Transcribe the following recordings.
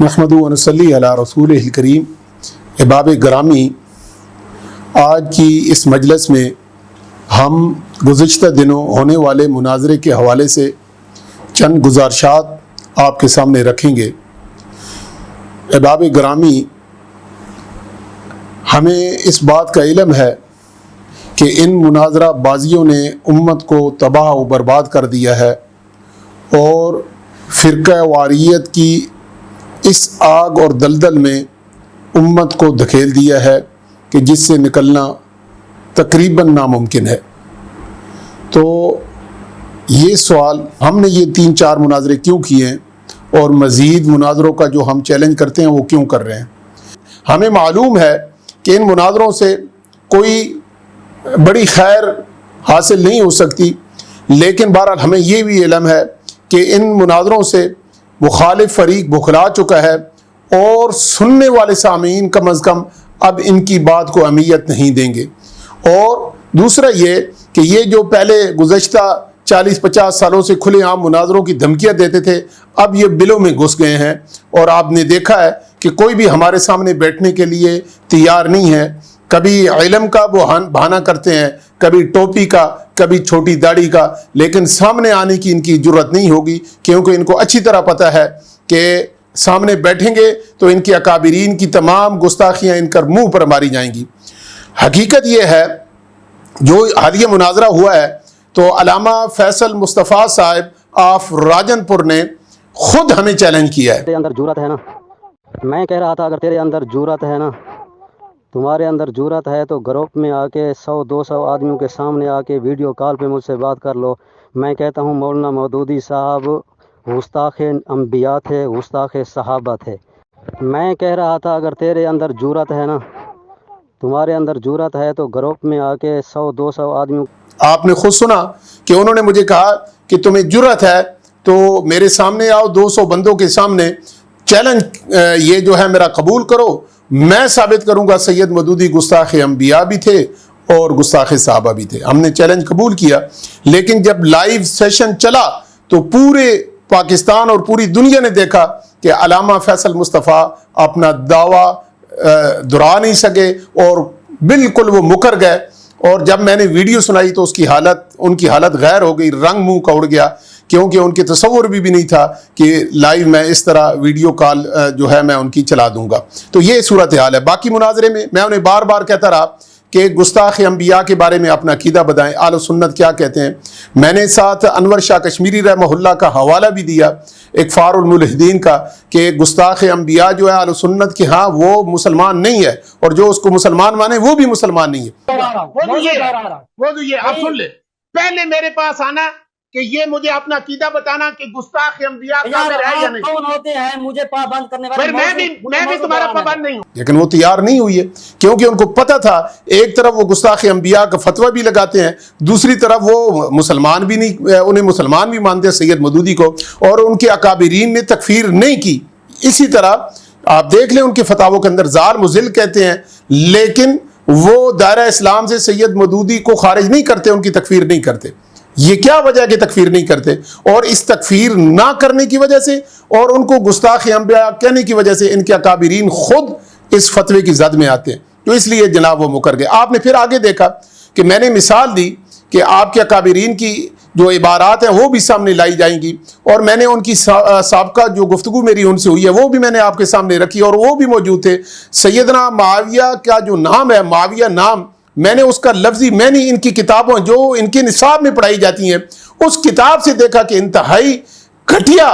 नहमदु व नसल्ली अला रसूलिहिल करीम। अहबाब ग्रामी, आज की इस मजलिस में हम गुज़िश्ता दिनों होने वाले मुनाज़रे के हवाले से चंद गुज़ारिशात आपके सामने रखेंगे। अहबाब ग्रामी, हमें इस बात का इल्म है कि इन मुनाज़रा बाजियों ने उम्मत को तबाह व बर्बाद कर दिया है और फ़िरक़ा वारियत की इस आग और दलदल में उम्मत को धकेल दिया है कि जिससे निकलना तकरीबन नामुमकिन है। तो ये सवाल, हमने ये 3-4 मुनाज़रे क्यों किए हैं और मज़ीद मुनाज़रों का जो हम चैलेंज करते हैं वो क्यों कर रहे हैं। हमें मालूम है कि इन मुनाज़रों से कोई बड़ी खैर हासिल नहीं हो सकती, लेकिन बहरहाल हमें ये भी इल्म है कि इन मुनाज़रों से मुखालिफ फरीक बुखला चुका है और सुनने वाले सामीन कम अज़ कम अब इनकी बात को अहमियत नहीं देंगे। और दूसरा ये कि ये जो पहले गुज़श्ता 40-50 सालों से खुले आम मुनाज़रों की धमकियाँ देते थे, अब ये बिलों में घुस गए हैं और आपने देखा है कि कोई भी हमारे सामने बैठने के लिए तैयार नहीं है। कभी इल्म का वो बहाना करते हैं, कभी टोपी का, कभी छोटी दाढ़ी का, लेकिन सामने आने की इनकी ज़रूरत नहीं होगी, क्योंकि इनको अच्छी तरह पता है कि सामने बैठेंगे तो इनके अकाबिरीन की तमाम गुस्ताखियाँ इनकर मुंह पर मारी जाएंगी। हकीकत ये है, जो हालिया मुनाजरा हुआ है तो अलामा फैसल मुस्तफ़ा साहब ऑफ राजनपुर ने खुद हमें चैलेंज किया है। तेरे अंदर जुर्रत है ना, मैं कह रहा था अगर तेरे अंदर जुर्रत है ना, तुम्हारे अंदर जुर्रत है तो ग्रुप में आके 100-200 आदमियों के सामने आके वीडियो कॉल पे मुझसे बात कर लो। मैं कहता हूँ मौलाना मौदूदी साहब गुस्ताखे अंबिया थे, गुस्ताखे सहाबा थे। मैं कह रहा था अगर तेरे अंदर जुर्रत है ना, तुम्हारे अंदर जुर्रत है तो ग्रुप में आके 100-200 आदमियों। आपने खुद सुना कि उन्होंने मुझे कहा कि तुम्हें जुर्रत है तो मेरे सामने आओ, 200 बंदों के सामने चैलेंज ये जो है मेरा कबूल करो, मैं साबित करूंगा सैयद मौदूदी गुस्ताखे अंबिया भी थे और गुस्ताखे सहाबा भी थे। हमने चैलेंज कबूल किया, लेकिन जब लाइव सेशन चला तो पूरे पाकिस्तान और पूरी दुनिया ने देखा कि अलामा फैसल मुस्तफ़ा अपना दावा दोहरा नहीं सके और बिल्कुल वो मुकर गए। और जब मैंने वीडियो सुनाई तो उनकी हालत गैर हो गई, रंग मुंह का उड़ गया, क्योंकि उनके तसव्वुर भी नहीं था कि लाइव मैं इस तरह वीडियो कॉल जो है मैं उनकी चला दूंगा। तो ये सूरत हाल है। बाकी मुनाजरे में मैं उन्हें बार बार कहता रहा कि गुस्ताख अंबिया के बारे में अपना अकीदा बताएं, आल सुन्नत क्या कहते हैं। मैंने साथ अनवर शाह कश्मीरी रहमहुल्लाह का हवाला भी दिया, इकफारुल मुल्हिदीन का, कि गुस्ताख अंबिया जो है आल सुन्नत के हाँ वो मुसलमान नहीं है, और जो उसको मुसलमान माने वो भी मुसलमान नहीं है। वो ये आप सुन ले, पहले मेरे पास आना कि ये मुझे अपना अकीदा बताना कि गुस्ताख अंबिया काफिर है या नहीं। कौन होते हैं मुझे पाबंद करने वाले? मैं भी तुम्हारा पाबंद नहीं हूँ। लेकिन वो तैयार नहीं हुई है, क्योंकि उनको पता था एक तरफ वो गुस्ताख अंबिया का फतवा भी लगाते हैं, दूसरी तरफ वो मुसलमान भी नहीं, उन्हें मुसलमान भी मानते हैं सैयद मौदूदी को, और उनके अकाबिरीन ने तकफीर नहीं की। इसी तरह आप देख लें उनके फतावों के अंदर जार मुजिल कहते हैं, लेकिन वो दायरा इस्लाम से सैयद मौदूदी को खारिज नहीं करते, उनकी तकफीर नहीं करते। ये क्या वजह है कि तकफीर नहीं करते? और इस तकफीर ना करने की वजह से और उनको गुस्ताख अंबिया कहने की वजह से इनके अकाबिरीन खुद इस फतवे की जद में आते हैं, तो इसलिए जनाब वो मुकर गए। आपने फिर आगे देखा कि मैंने मिसाल दी कि आपके अकाबिरीन की जो इबारात हैं वो भी सामने लाई जाएंगी, और मैंने उनकी साबका जो गुफ्तगू मेरी उनसे हुई है वो भी मैंने आपके सामने रखी, और वो भी मौजूद थे। सैयदना मुआविया का जो नाम है, मुआविया नाम, मैंने उसका लफ्जी, मैंने इनकी किताबों जो इनके निसाब में पढ़ाई जाती हैं उस किताब से देखा कि इंतहाई घटिया,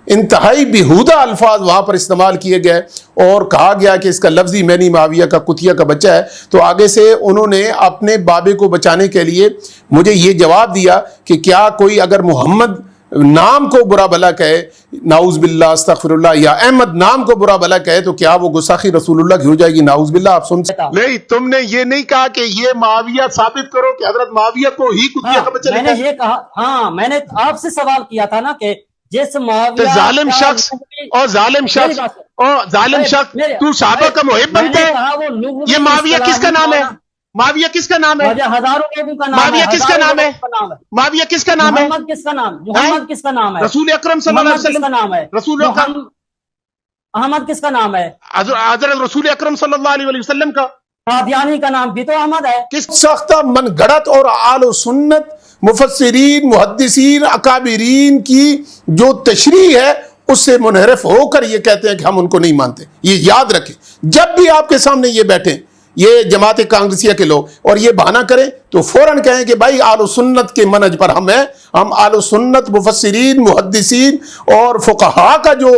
इंतहाई बेहुदा अल्फाज वहाँ पर इस्तेमाल किए गए, और कहा गया कि इसका लफ्जी मैनी माविया का कुतिया का बच्चा है। तो आगे से उन्होंने अपने बाबे को बचाने के लिए मुझे ये जवाब दिया कि क्या कोई अगर मोहम्मद नाम को बुरा भला कहे, नाउज़ बिल्लाह अस्तगफिरुल्लाह, या अहमद नाम को बुरा भला कहे, तो क्या वो गुस्ताखी रसूलुल्लाह की हो जाएगी? नाउज़ बिल्लाह। आप सुन नहीं, तुमने ये नहीं कहा कि ये माविया साबित करो कि हजरत माविया को ही कुतिया का बच्चा। मैंने ये कहा, हाँ मैंने आपसे सवाल किया था ना कि जिस माविया जालिम शख्स और जालिम शख्स तू सहाबा का मुहिब बनता है। ये माविया किसका नाम है? माविया किसका नाम है? हजारों लोगों का नाम। माविया किसका नाम है? माविया किसका नाम है? मोहम्मद किसका नाम? मोहम्मद किसका नाम है? रसूल अकरम सल्लल्लाहु अलैहि वसल्लम का नाम है। रसूल अकरम احمد کس کا نام ہے؟ حضرت رسول اکرم صلی اللہ علیہ وسلم کا. قادیانی کا نام بھی تو احمد ہے. کس ساختہ من گھڑت اور آل و سنت مفسرین محدثین اکابرین کی جو تشریح ہے اس سے منحرف ہو کر یہ کہتے ہیں کہ ہم ان کو نہیں مانتے. یہ یاد رکھیں، جب بھی آپ کے سامنے یہ بیٹھیں یہ جماعت کانگریسیہ کے لوگ اور یہ بہانہ کریں تو فوراً کہیں کہ بھائی آل و سنت کے منہج پر ہم ہیں. ہم آل و سنت مفسرین محدثین اور فقہا کا جو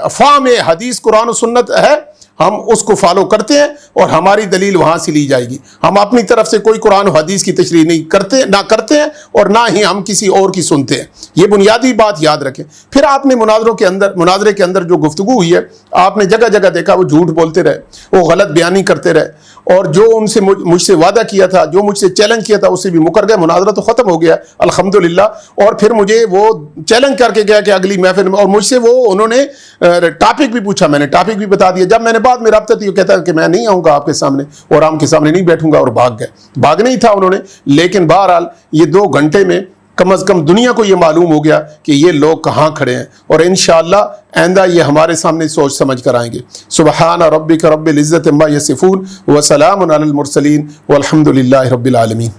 فہم حدیث قرآن و سنت ہے ہم اس کو فالو کرتے ہیں اور ہماری دلیل وہاں سے لی جائے گی. ہم اپنی طرف سے کوئی قرآن و حدیث کی تشریح نہیں کرتے ہیں اور نہ ہی ہم کسی اور کی سنتے ہیں. یہ بنیادی بات یاد رکھیں. پھر آپ نے مناظرے کے اندر جو گفتگو ہوئی ہے آپ نے جگہ جگہ دیکھا وہ جھوٹ بولتے رہے، وہ غلط بیانی کرتے رہے، اور جو ان سے مجھ سے وعدہ کیا تھا، جو مجھ سے چیلنج کیا تھا اس سے بھی مکر گئے. مناظرہ تو ختم ہو گیا الحمدللہ. اور پھر مجھے وہ چیلنج کر کے گیا کہ اگلی محفل میں، اور مجھ سے وہ انہوں نے ٹاپک بھی پوچھا، میں نے ٹاپک بھی بتا دیا. جب میں نے بعد میں رابطہ تھی وہ کہتا کہ میں نہیں آؤں گا آپ کے سامنے اور آپ کے سامنے نہیں بیٹھوں گا، اور بھاگ گئے. بھاگنا ہی تھا انہوں نے. لیکن بہرحال یہ 2 گھنٹے میں کم از کم دنیا کو یہ معلوم ہو گیا کہ یہ لوگ کہاں کھڑے ہیں، اور انشاءاللہ آئندہ یہ ہمارے سامنے سوچ سمجھ کر آئیں گے. سبحان ربک رب العزت عما یصفون وسلام علی المرسلین والحمد للہ رب العالمین.